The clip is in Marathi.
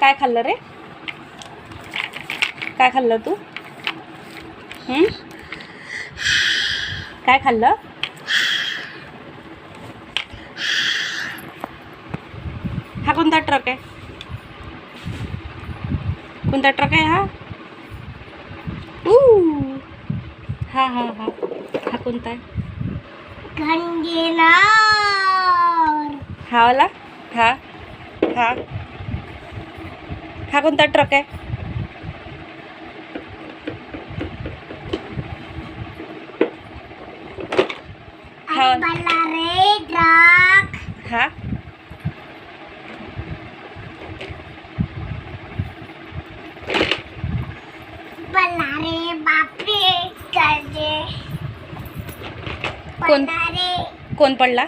काय खाल्लं रे? काय खाल्लं तू? काय खाल्लं? हा कोणता ट्रक आहे? कोणता ट्रक आहे हा? हा हा हा हा कोणता आहे? हा वाला? हा हा हा कोणता ट्रक आहे? हा हा कोण कोण पडला?